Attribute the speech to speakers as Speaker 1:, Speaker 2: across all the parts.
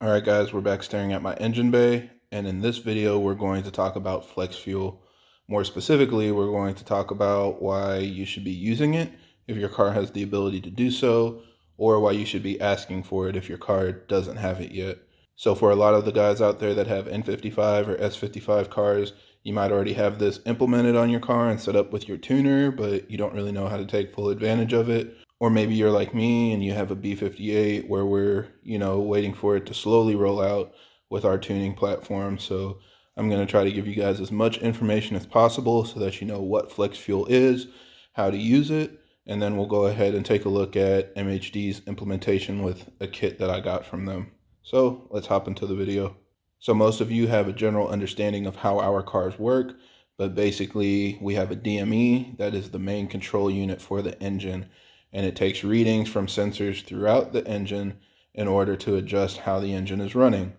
Speaker 1: Alright guys, we're back staring at my engine bay, and in this video we're going to talk about flex fuel. More specifically, we're going to talk about why you should be using it if your car has the ability to do so, or why you should be asking for it if your car doesn't have it yet. So for a lot of the guys out there that have N55 or S55 cars, you might already have this implemented on your car and set up with your tuner, but you don't really know how to take full advantage of it. Or maybe you're like me and you have a B58 where we're, waiting for it to slowly roll out with our tuning platform. So I'm going to try to give you guys as much information as possible so that you know what flex fuel is, how to use it, and then we'll go ahead and take a look at MHD's implementation with a kit that I got from them. So let's hop into the video. So most of you have a general understanding of how our cars work, but basically we have a DME that is the main control unit for the engine, and it takes readings from sensors throughout the engine in order to adjust how the engine is running.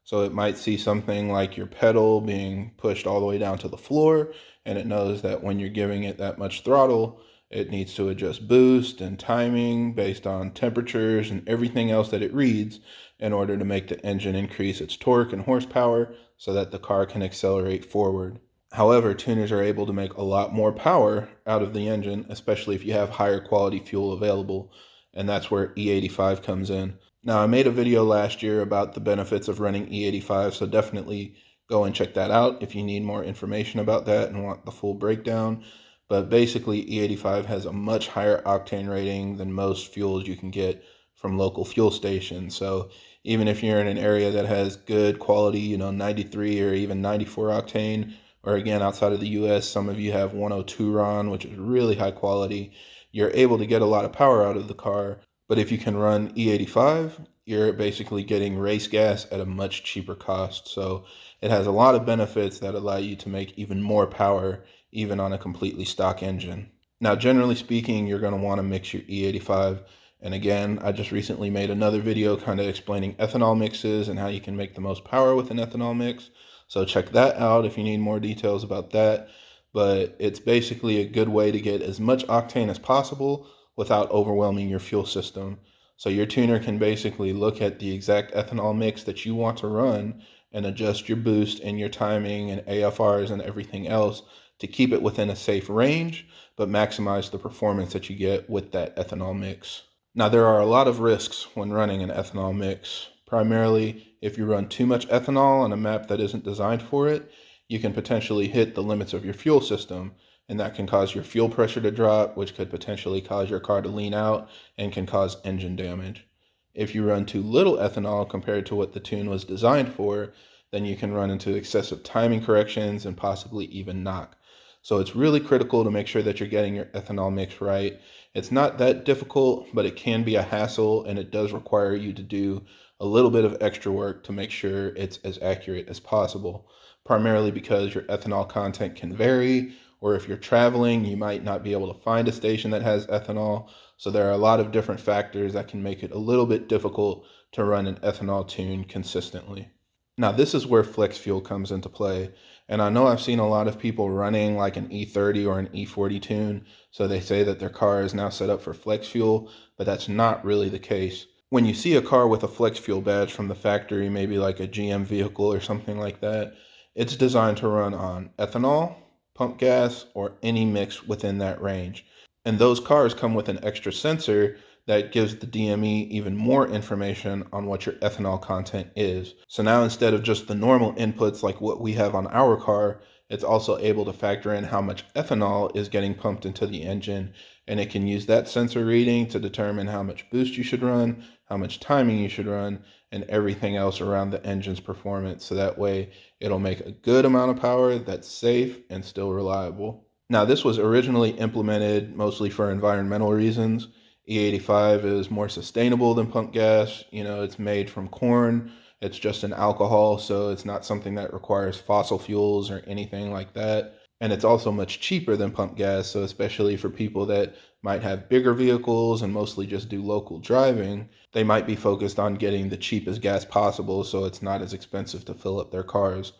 Speaker 1: So it might see something like your pedal being pushed all the way down to the floor, and it knows that when you're giving it that much throttle, it needs to adjust boost and timing based on temperatures and everything else that it reads in order to make the engine increase its torque and horsepower so that the car can accelerate forward. However, tuners are able to make a lot more power out of the engine, especially if you have higher quality fuel available, and that's where E85 comes in. Now, I made a video last year about the benefits of running E85, so definitely go and check that out if you need more information about that and want the full breakdown. But basically, E85 has a much higher octane rating than most fuels you can get from local fuel stations. So even if you're in an area that has good quality, 93 or even 94 octane, or again, outside of the US, some of you have 102 RON, which is really high quality. You're able to get a lot of power out of the car. But if you can run E85, you're basically getting race gas at a much cheaper cost. So it has a lot of benefits that allow you to make even more power, even on a completely stock engine. Now, generally speaking, you're going to want to mix your E85. And again, I just recently made another video kind of explaining ethanol mixes and how you can make the most power with an ethanol mix. So check that out if you need more details about that. But it's basically a good way to get as much octane as possible without overwhelming your fuel system. So your tuner can basically look at the exact ethanol mix that you want to run and adjust your boost and your timing and AFRs and everything else to keep it within a safe range, but maximize the performance that you get with that ethanol mix. Now, there are a lot of risks when running an ethanol mix. Primarily, if you run too much ethanol on a map that isn't designed for it, you can potentially hit the limits of your fuel system, and that can cause your fuel pressure to drop, which could potentially cause your car to lean out and can cause engine damage. If you run too little ethanol compared to what the tune was designed for, then you can run into excessive timing corrections and possibly even knock. So it's really critical to make sure that you're getting your ethanol mix right. It's not that difficult, but it can be a hassle, and it does require you to do a little bit of extra work to make sure it's as accurate as possible, primarily because your ethanol content can vary, or if you're traveling, you might not be able to find a station that has ethanol. So there are a lot of different factors that can make it a little bit difficult to run an ethanol tune consistently. Now, this is where flex fuel comes into play. And I know I've seen a lot of people running like an E30 or an E40 tune, so they say that their car is now set up for flex fuel, but that's not really the case. When you see a car with a flex fuel badge from the factory, maybe like a GM vehicle or something like that, it's designed to run on ethanol, pump gas, or any mix within that range. And those cars come with an extra sensor that gives the DME even more information on what your ethanol content is. So now instead of just the normal inputs like what we have on our car, it's also able to factor in how much ethanol is getting pumped into the engine, and it can use that sensor reading to determine how much boost you should run, how much timing you should run, and everything else around the engine's performance. So that way it'll make a good amount of power that's safe and still reliable. Now, this was originally implemented mostly for environmental reasons. E85 is more sustainable than pump gas. It's made from corn. It's just an alcohol, so it's not something that requires fossil fuels or anything like that. And it's also much cheaper than pump gas, so especially for people that might have bigger vehicles and mostly just do local driving, they might be focused on getting the cheapest gas possible so it's not as expensive to fill up their cars.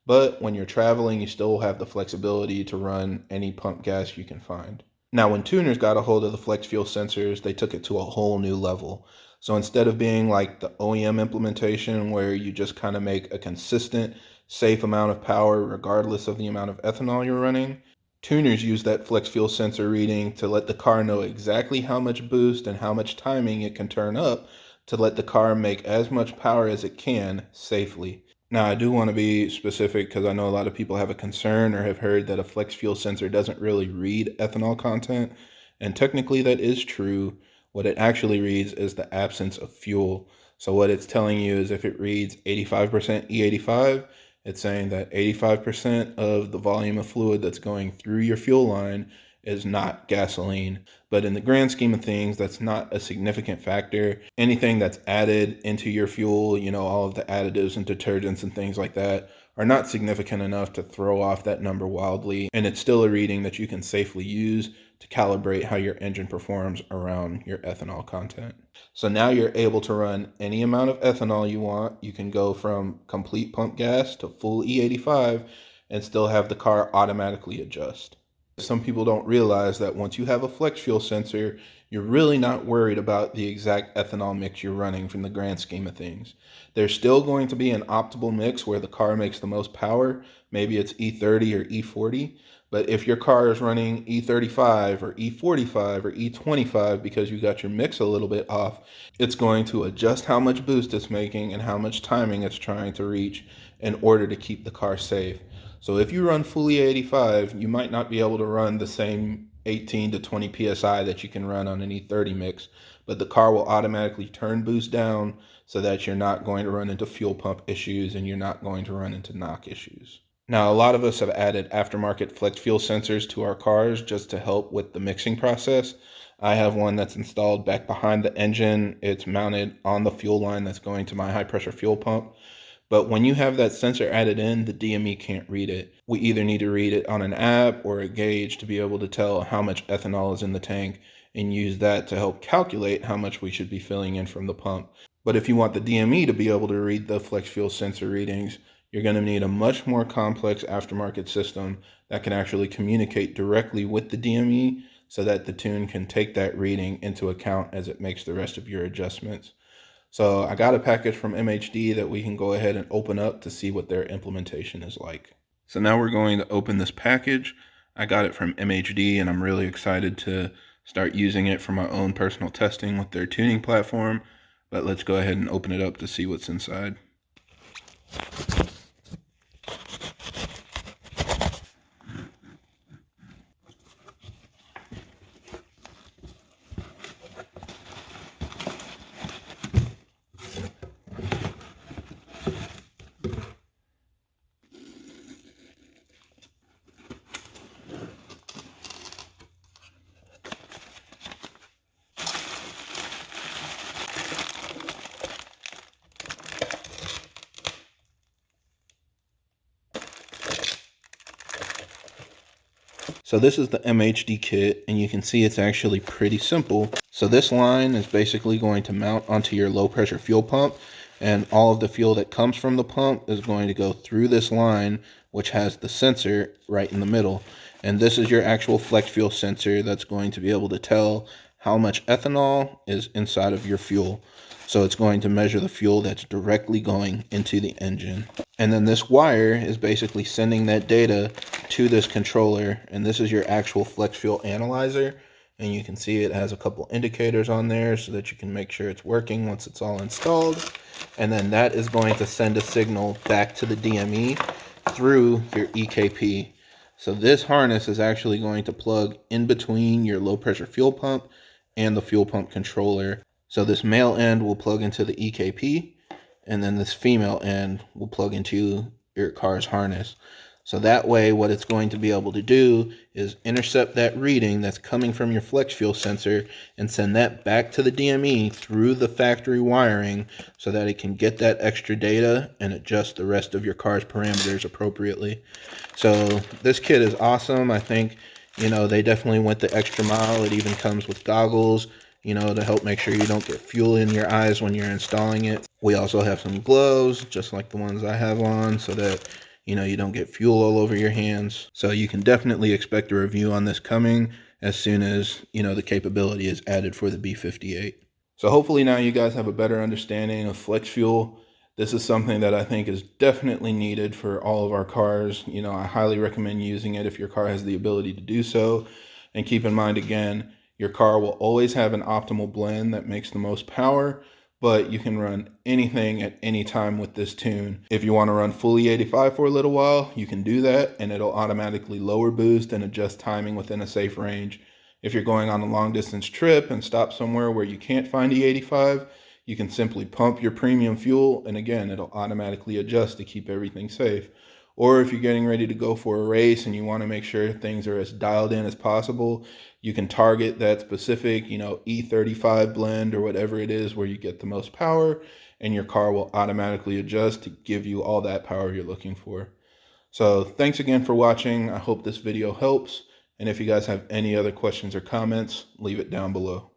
Speaker 1: But when you're traveling, you still have the flexibility to run any pump gas you can find. Now, when tuners got a hold of the flex fuel sensors, they took it to a whole new level. So instead of being like the OEM implementation where you just kind of make a consistent, safe amount of power regardless of the amount of ethanol you're running, tuners use that flex fuel sensor reading to let the car know exactly how much boost and how much timing it can turn up to let the car make as much power as it can safely. Now, I do want to be specific because I know a lot of people have a concern or have heard that a flex fuel sensor doesn't really read ethanol content. And technically, that is true. What it actually reads is the absence of fuel. So, what it's telling you is if it reads 85% E85, it's saying that 85% of the volume of fluid that's going through your fuel line is not gasoline. But in the grand scheme of things, that's not a significant factor. Anything that's added into your fuel, all of the additives and detergents and things like that are not significant enough to throw off that number wildly. And it's still a reading that you can safely use to calibrate how your engine performs around your ethanol content. So now you're able to run any amount of ethanol you want. You can go from complete pump gas to full E85 and still have the car automatically adjust. Some people don't realize that once you have a flex fuel sensor, you're really not worried about the exact ethanol mix you're running from the grand scheme of things. There's still going to be an optimal mix where the car makes the most power. Maybe it's E30 or E40. But if your car is running E35 or E45 or E25 because you got your mix a little bit off, it's going to adjust how much boost it's making and how much timing it's trying to reach in order to keep the car safe. So if you run fully 85, you might not be able to run the same 18 to 20 PSI that you can run on an E30 mix, but the car will automatically turn boost down so that you're not going to run into fuel pump issues and you're not going to run into knock issues. Now, a lot of us have added aftermarket flex fuel sensors to our cars just to help with the mixing process. I have one that's installed back behind the engine. It's mounted on the fuel line that's going to my high pressure fuel pump. But when you have that sensor added in, the DME can't read it. We either need to read it on an app or a gauge to be able to tell how much ethanol is in the tank and use that to help calculate how much we should be filling in from the pump. But if you want the DME to be able to read the flex fuel sensor readings, you're going to need a much more complex aftermarket system that can actually communicate directly with the DME so that the tune can take that reading into account as it makes the rest of your adjustments. So I got a package from Mhd that we can go ahead and open up to see what their implementation is like. So now we're going to open this package. I got it from Mhd and I'm really excited to start using it for my own personal testing with their tuning platform. But let's go ahead and open it up to see what's inside. So this is the Mhd kit, and you can see it's actually pretty simple. So this line is basically going to mount onto your low pressure fuel pump, and all of the fuel that comes from the pump is going to go through this line, which has the sensor right in the middle. And this is your actual flex fuel sensor that's going to be able to tell how much ethanol is inside of your fuel. So it's going to measure the fuel that's directly going into the engine. And then this wire is basically sending that data to this controller. And this is your actual flex fuel analyzer. And you can see it has a couple indicators on there so that you can make sure it's working once it's all installed. And then that is going to send a signal back to the DME through your EKP. So this harness is actually going to plug in between your low pressure fuel pump and the fuel pump controller. So this male end will plug into the EKP, and then this female end will plug into your car's harness. So that way, what it's going to be able to do is intercept that reading that's coming from your flex fuel sensor and send that back to the DME through the factory wiring so that it can get that extra data and adjust the rest of your car's parameters appropriately. So this kit is awesome. I think, they definitely went the extra mile. It even comes with goggles, to help make sure you don't get fuel in your eyes when you're installing it. We also have some gloves, just like the ones I have on, so that, you don't get fuel all over your hands. So you can definitely expect a review on this coming as soon as, the capability is added for the B58. So hopefully now you guys have a better understanding of flex fuel. This is something that I think is definitely needed for all of our cars. You know, I highly recommend using it if your car has the ability to do so. And keep in mind, again, your car will always have an optimal blend that makes the most power, but you can run anything at any time with this tune. If you want to run full E85 for a little while, you can do that, and it'll automatically lower boost and adjust timing within a safe range. If you're going on a long distance trip and stop somewhere where you can't find E85, you can simply pump your premium fuel, and again, it'll automatically adjust to keep everything safe. Or if you're getting ready to go for a race and you want to make sure things are as dialed in as possible, you can target that specific, E35 blend or whatever it is where you get the most power, and your car will automatically adjust to give you all that power you're looking for. So thanks again for watching. I hope this video helps. And if you guys have any other questions or comments, leave it down below.